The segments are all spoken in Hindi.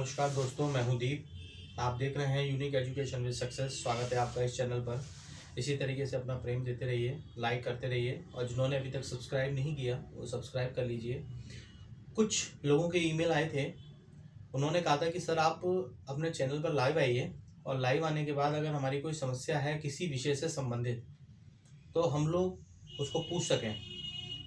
नमस्कार दोस्तों, मैं हूं दीप। आप देख रहे हैं यूनिक एजुकेशन विद सक्सेस। स्वागत है आपका इस चैनल पर। इसी तरीके से अपना प्रेम देते रहिए, लाइक करते रहिए और जिन्होंने अभी तक सब्सक्राइब नहीं किया वो सब्सक्राइब कर लीजिए। कुछ लोगों के ईमेल आए थे, उन्होंने कहा था कि सर आप अपने चैनल पर लाइव आइए और लाइव आने के बाद अगर हमारी कोई समस्या है किसी विषय से संबंधित तो हम लोग उसको पूछ सकें,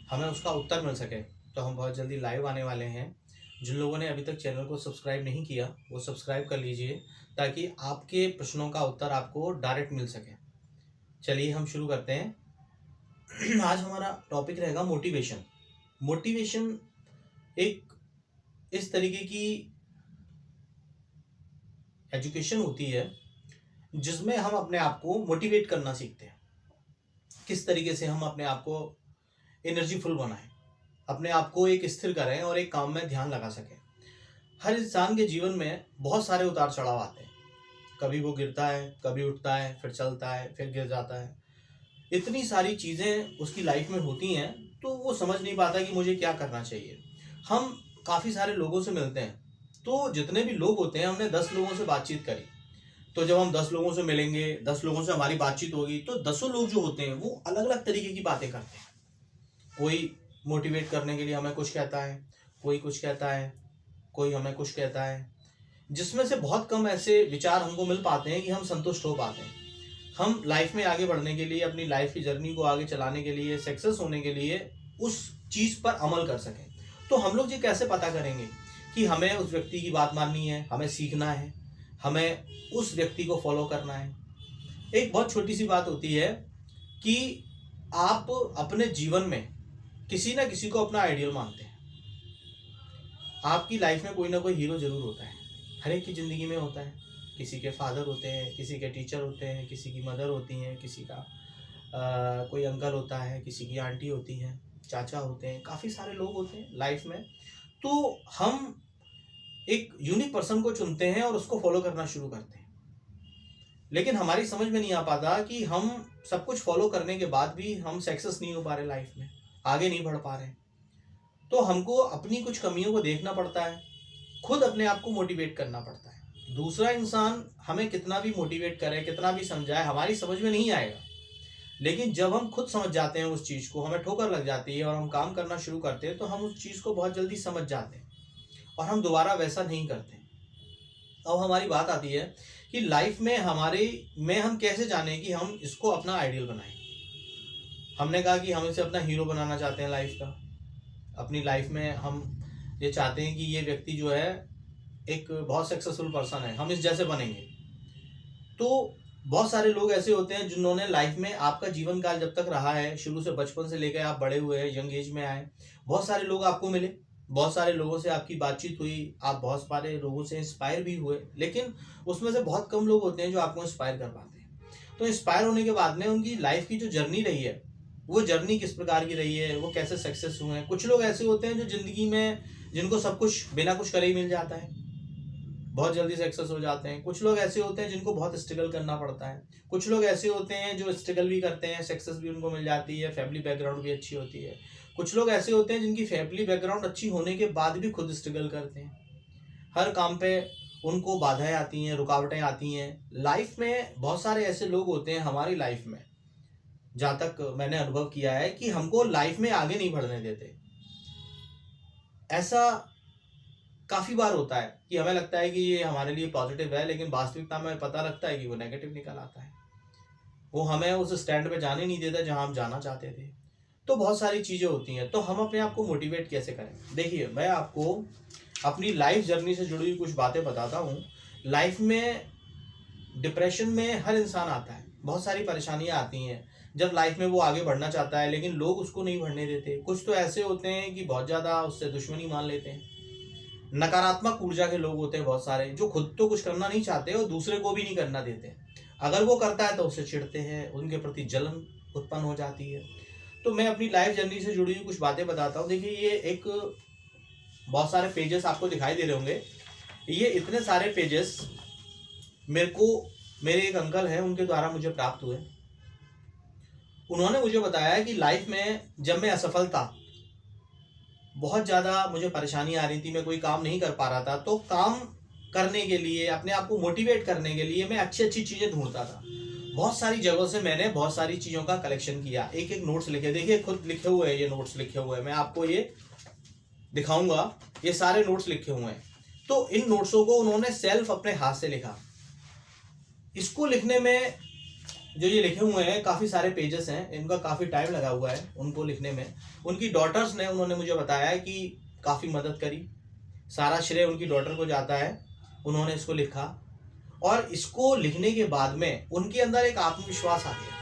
हमें उसका उत्तर मिल सके। तो हम बहुत जल्दी लाइव आने वाले हैं। जिन लोगों ने अभी तक चैनल को सब्सक्राइब नहीं किया वो सब्सक्राइब कर लीजिए ताकि आपके प्रश्नों का उत्तर आपको डायरेक्ट मिल सके। चलिए हम शुरू करते हैं। आज हमारा टॉपिक रहेगा मोटिवेशन। मोटिवेशन एक इस तरीके की एजुकेशन होती है जिसमें हम अपने आप को मोटिवेट करना सीखते हैं। किस तरीके से हम अपने आप को एनर्जीफुल बनाएं, अपने आप को एक स्थिर करें और एक काम में ध्यान लगा सकें। हर इंसान के जीवन में बहुत सारे उतार चढ़ाव आते हैं। कभी वो गिरता है, कभी उठता है, फिर चलता है, फिर गिर जाता है। इतनी सारी चीज़ें उसकी लाइफ में होती हैं तो वो समझ नहीं पाता कि मुझे क्या करना चाहिए। हम काफ़ी सारे लोगों से मिलते हैं, तो जितने भी लोग होते हैं, हमने 10 लोगों से बातचीत करी, तो जब हम 10 लोगों से मिलेंगे, 10 लोगों से हमारी बातचीत होगी, तो 10 लोग जो होते हैं वो अलग अलग तरीके की बातें करते हैं। कोई मोटिवेट करने के लिए हमें कुछ कहता है, कोई कुछ कहता है, कोई हमें कुछ कहता है, जिसमें से बहुत कम ऐसे विचार हमको मिल पाते हैं कि हम संतुष्ट हो पाते हैं। हम लाइफ में आगे बढ़ने के लिए, अपनी लाइफ की जर्नी को आगे चलाने के लिए, सक्सेस होने के लिए उस चीज़ पर अमल कर सकें। तो हम लोग ये कैसे पता करेंगे कि हमें उस व्यक्ति की बात माननी है, हमें सीखना है, हमें उस व्यक्ति को फॉलो करना है। एक बहुत छोटी सी बात होती है कि आप अपने जीवन में किसी ना किसी को अपना आइडियल मानते हैं। आपकी लाइफ में कोई ना कोई हीरो जरूर होता है, हर एक की ज़िंदगी में होता है। किसी के फादर होते हैं, किसी के टीचर होते हैं, किसी की मदर होती हैं, किसी का कोई अंकल होता है, किसी की आंटी होती है, चाचा होते हैं, काफ़ी सारे लोग होते हैं लाइफ में। तो हम एक यूनिक पर्सन को चुनते हैं और उसको फॉलो करना शुरू करते हैं, लेकिन हमारी समझ में नहीं आ पाता कि हम सब कुछ फॉलो करने के बाद भी हम सक्सेस नहीं हो पा रहे, लाइफ में आगे नहीं बढ़ पा रहे। तो हमको अपनी कुछ कमियों को देखना पड़ता है, खुद अपने आप को मोटिवेट करना पड़ता है। दूसरा इंसान हमें कितना भी मोटिवेट करे, कितना भी समझाए, हमारी समझ में नहीं आएगा। लेकिन जब हम खुद समझ जाते हैं उस चीज़ को, हमें ठोकर लग जाती है और हम काम करना शुरू करते हैं, तो हम उस चीज़ को बहुत जल्दी समझ जाते हैं और हम दोबारा वैसा नहीं करते। अब हमारी बात आती है कि लाइफ में हम कैसे जाने कि हम इसको अपना आइडियल बनाएं। हमने कहा कि हम इसे अपना हीरो बनाना चाहते हैं लाइफ का। अपनी लाइफ में हम ये चाहते हैं कि ये व्यक्ति जो है एक बहुत सक्सेसफुल पर्सन है, हम इस जैसे बनेंगे। तो बहुत सारे लोग ऐसे होते हैं जिन्होंने लाइफ में, आपका जीवन काल जब तक रहा है, शुरू से बचपन से लेकर आप बड़े हुए हैं, यंग एज में आए, बहुत सारे लोग आपको मिले, बहुत सारे लोगों से आपकी बातचीत हुई, आप बहुत सारे लोगों से इंस्पायर भी हुए, लेकिन उसमें से बहुत कम लोग होते हैं जो आपको इंस्पायर कर पाते हैं। तो इंस्पायर होने के बाद में उनकी लाइफ की जो जर्नी रही है, वो जर्नी किस प्रकार की रही है, वो कैसे सक्सेस हुए हैं। कुछ लोग ऐसे होते हैं जो जिंदगी में, जिनको सब कुछ बिना कुछ करे ही मिल जाता है, बहुत जल्दी सक्सेस हो जाते हैं। कुछ लोग ऐसे होते हैं जिनको बहुत स्ट्रगल करना पड़ता है। कुछ लोग ऐसे होते हैं जो स्ट्रगल भी करते हैं, सक्सेस भी उनको मिल जाती है, फैमिली बैकग्राउंड भी अच्छी होती है। कुछ लोग ऐसे होते हैं जिनकी फैमिली बैकग्राउंड अच्छी होने के बाद भी खुद स्ट्रगल करते हैं। हर काम पे उनको बाधाएं आती हैं, रुकावटें आती हैं। लाइफ में बहुत सारे ऐसे लोग होते हैं हमारी लाइफ में, जहाँ तक मैंने अनुभव किया है, कि हमको लाइफ में आगे नहीं बढ़ने देते। ऐसा काफ़ी बार होता है कि हमें लगता है कि ये हमारे लिए पॉजिटिव है, लेकिन वास्तविकता में पता लगता है कि वो नेगेटिव निकल आता है। वो हमें उस स्टैंड पे जाने नहीं देता जहाँ हम जाना चाहते थे। तो बहुत सारी चीज़ें होती हैं। तो हम अपने आप को मोटिवेट कैसे करें? देखिए, मैं आपको अपनी लाइफ जर्नी से जुड़ी हुई कुछ बातें बताता हूँ। लाइफ में डिप्रेशन में हर इंसान आता है, बहुत सारी परेशानियाँ आती हैं जब लाइफ में वो आगे बढ़ना चाहता है, लेकिन लोग उसको नहीं बढ़ने देते। कुछ तो ऐसे होते हैं कि बहुत ज़्यादा उससे दुश्मनी मान लेते हैं। नकारात्मक ऊर्जा के लोग होते हैं बहुत सारे, जो खुद तो कुछ करना नहीं चाहते और दूसरे को भी नहीं करना देते। अगर वो करता है तो उससे चिढ़ते हैं, उनके प्रति जलन उत्पन्न हो जाती है। तो मैं अपनी लाइफ जर्नी से जुड़ी हुई कुछ बातें बताता हूँ। देखिए, ये एक बहुत सारे पेजेस आपको दिखाई दे रहे होंगे। ये इतने सारे पेजेस मेरे एक अंकल हैं, उनके द्वारा मुझे प्राप्त हुए। उन्होंने मुझे बताया कि लाइफ में जब मैं असफल था, बहुत ज़्यादा मुझे परेशानी आ रही थी, मैं कोई काम नहीं कर पा रहा था, तो काम करने के लिए, अपने आप को मोटिवेट करने के लिए मैं अच्छी अच्छी चीज़ें ढूंढता था। बहुत सारी जगहों से मैंने बहुत सारी चीज़ों का कलेक्शन किया, एक एक नोट्स लिखे। देखिए खुद लिखे हुए हैं, ये नोट्स लिखे हुए हैं, मैं आपको ये दिखाऊंगा, ये सारे नोट्स लिखे हुए हैं। तो इन नोट्सों को उन्होंने सेल्फ अपने हाथ से लिखा। इसको लिखने में जो ये लिखे हुए हैं काफ़ी सारे पेजेस हैं, इनका काफ़ी टाइम लगा हुआ है उनको लिखने में। उनकी डॉटर्स ने, उन्होंने मुझे बताया है कि काफ़ी मदद करी। सारा श्रेय उनकी डॉटर को जाता है, उन्होंने इसको लिखा। और इसको लिखने के बाद में उनके अंदर एक आत्मविश्वास आ गया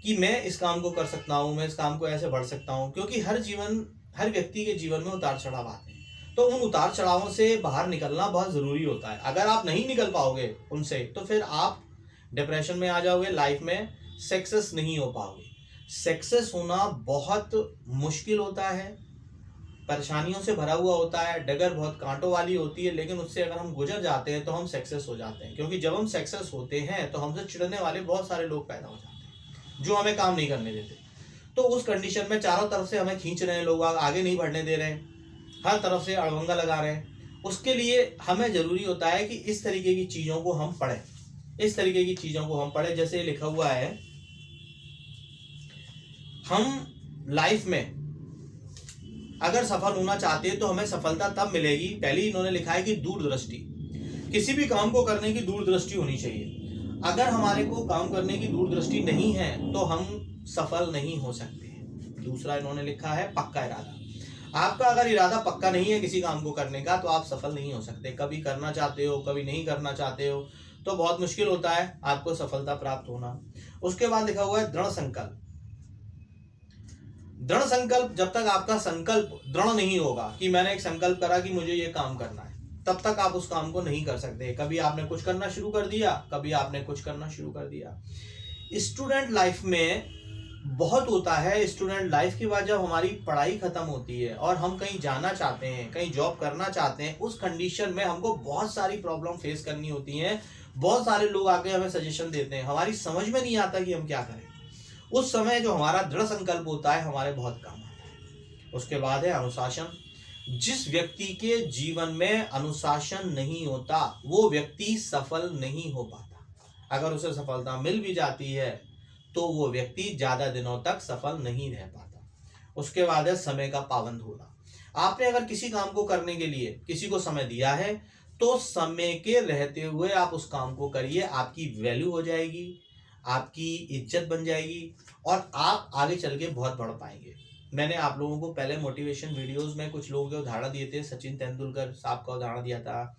कि मैं इस काम को कर सकता हूँ, मैं इस काम को ऐसे बढ़ सकता हूँ। क्योंकि हर व्यक्ति के जीवन में उतार चढ़ाव आते हैं, तो उन उतार चढ़ावों से बाहर निकलना बहुत ज़रूरी होता है। अगर आप नहीं निकल पाओगे उनसे, तो फिर आप डिप्रेशन में आ जाओगे, लाइफ में सक्सेस नहीं हो पाओगे। सक्सेस होना बहुत मुश्किल होता है, परेशानियों से भरा हुआ होता है, डगर बहुत कांटों वाली होती है, लेकिन उससे अगर हम गुजर जाते हैं तो हम सक्सेस हो जाते हैं। क्योंकि जब हम सक्सेस होते हैं तो हमसे चिढ़ने वाले बहुत सारे लोग पैदा हो जाते हैं जो हमें काम नहीं करने देते। तो उस कंडीशन में चारों तरफ से हमें खींच रहे हैं लोग, आगे नहीं बढ़ने दे रहे हैं, हर तरफ से अड़वंगा लगा रहे हैं। उसके लिए हमें ज़रूरी होता है कि इस तरीके की चीज़ों को हम पढ़ें, इस तरीके की चीज़ों को हम पढ़ें। जैसे लिखा हुआ है, हम लाइफ में अगर सफल होना चाहते हैं तो हमें सफलता तब मिलेगी। पहले इन्होंने लिखा है कि दूरदृष्टि, किसी भी काम को करने की दूरदृष्टि होनी चाहिए। अगर हमारे को काम करने की दूरदृष्टि नहीं है तो हम सफल नहीं हो सकते। दूसरा इन्होंने लिखा है पक्का इरादा। आपका अगर इरादा पक्का नहीं है किसी काम को करने का तो आप सफल नहीं हो सकते। कभी करना चाहते हो, कभी नहीं करना चाहते हो, तो बहुत मुश्किल होता है आपको सफलता प्राप्त होना। उसके बाद लिखा हुआ है दृढ़ संकल्प। दृढ़ संकल्प, जब तक आपका संकल्प दृढ़ नहीं होगा कि मैंने एक संकल्प करा कि मुझे ये काम करना है, तब तक आप उस काम को नहीं कर सकते। कभी आपने कुछ करना शुरू कर दिया, कभी आपने कुछ करना शुरू कर दिया। स्टूडेंट लाइफ में बहुत होता है। स्टूडेंट लाइफ के बाद जब हमारी पढ़ाई खत्म होती है और हम कहीं जाना चाहते हैं, कहीं जॉब करना चाहते हैं, उस कंडीशन में हमको बहुत सारी प्रॉब्लम फेस करनी होती हैं। बहुत सारे लोग आके हमें सजेशन देते हैं, हमारी समझ में नहीं आता कि हम क्या करें। उस समय जो हमारा दृढ़ संकल्प होता है हमारे बहुत काम आता है। उसके बाद है अनुशासन। जिस व्यक्ति के जीवन में अनुशासन नहीं होता वो व्यक्ति सफल नहीं हो पाता। अगर उसे सफलता मिल भी जाती है तो वो व्यक्ति ज़्यादा दिनों तक सफल नहीं रह पाता। उसके बाद है समय का पाबंद होना। आपने अगर किसी काम को करने के लिए किसी को समय दिया है तो समय के रहते हुए आप उस काम को करिए। आपकी वैल्यू हो जाएगी, आपकी इज्जत बन जाएगी और आप आगे चल के बहुत बढ़ पाएंगे। मैंने आप लोगों को पहले मोटिवेशन वीडियोस में कुछ लोगों के उदाहरण दिए थे। सचिन तेंदुलकर साहब का उदाहरण दिया था,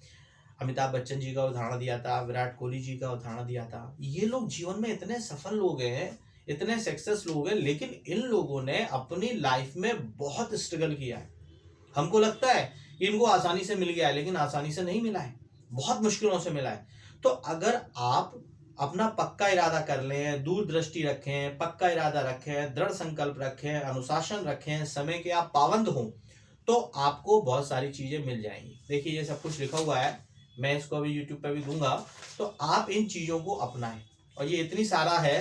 अमिताभ बच्चन जी का उदाहरण दिया था, विराट कोहली जी का उदाहरण दिया था। ये लोग जीवन में इतने सफल लोग हैं, इतने सक्सेस लोग हैं, लेकिन इन लोगों ने अपनी लाइफ में बहुत स्ट्रगल किया है। हमको लगता है कि इनको आसानी से मिल गया है, लेकिन आसानी से नहीं मिला है, बहुत मुश्किलों से मिला है। तो अगर आप अपना पक्का इरादा कर लें, दूरदृष्टि रखें, पक्का इरादा रखें, दृढ़ संकल्प रखें, अनुशासन रखें, समय के आप पाबंद हों, तो आपको बहुत सारी चीज़ें मिल जाएंगी। देखिए ये सब कुछ लिखा हुआ है, मैं इसको अभी यूट्यूब पर भी दूंगा, तो आप इन चीज़ों को अपनाएं। और ये इतनी सारा है,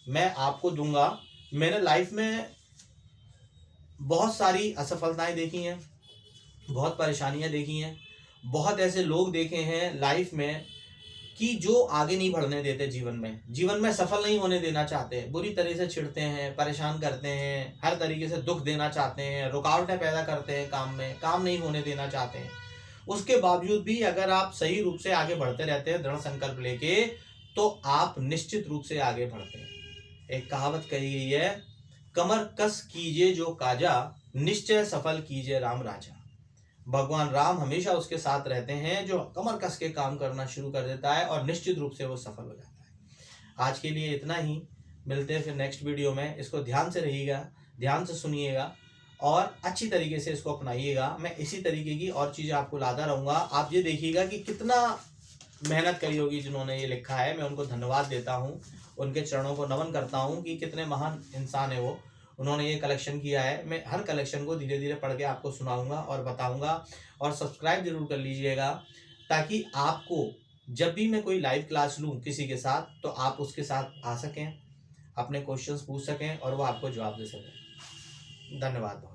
मैं आपको दूंगा। मैंने लाइफ में बहुत सारी असफलताएं देखी हैं, बहुत परेशानियां देखी हैं, बहुत ऐसे लोग देखे हैं लाइफ में कि जो आगे नहीं बढ़ने देते, जीवन में सफल नहीं होने देना चाहते, बुरी तरह से चिढ़ते हैं, परेशान करते हैं, हर तरीके से दुख देना चाहते हैं, रुकावटें पैदा करते हैं काम में, काम नहीं होने देना चाहते हैं। उसके बावजूद भी अगर आप सही रूप से आगे बढ़ते रहते हैं दृढ़ संकल्प लेके, तो आप निश्चित रूप से आगे बढ़ते हैं। एक कहावत कही गई है, कमर कस कीजिए जो काजा, निश्चय सफल कीजिए राम राजा। भगवान राम हमेशा उसके साथ रहते हैं जो कमर कस के काम करना शुरू कर देता है और निश्चित रूप से वो सफल हो जाता है। आज के लिए इतना ही, मिलते हैं फिर नेक्स्ट वीडियो में। इसको ध्यान से रहिएगा, ध्यान से सुनिएगा और अच्छी तरीके से इसको अपनाइएगा। मैं इसी तरीके की और चीज़ें आपको लाता रहूँगा। आप ये देखिएगा कि कितना मेहनत करी होगी जिन्होंने ये लिखा है। मैं उनको धन्यवाद देता हूँ, उनके चरणों को नमन करता हूँ कि कितने महान इंसान है वो, उन्होंने ये कलेक्शन किया है। मैं हर कलेक्शन को धीरे धीरे पढ़ के आपको सुनाऊंगा और बताऊंगा। और सब्सक्राइब जरूर कर लीजिएगा ताकि आपको जब भी मैं कोई लाइव क्लास लूँ किसी के साथ, तो आप उसके साथ आ सकें, अपने क्वेश्चंस पूछ सकें और वो आपको जवाब दे सकें। धन्यवाद।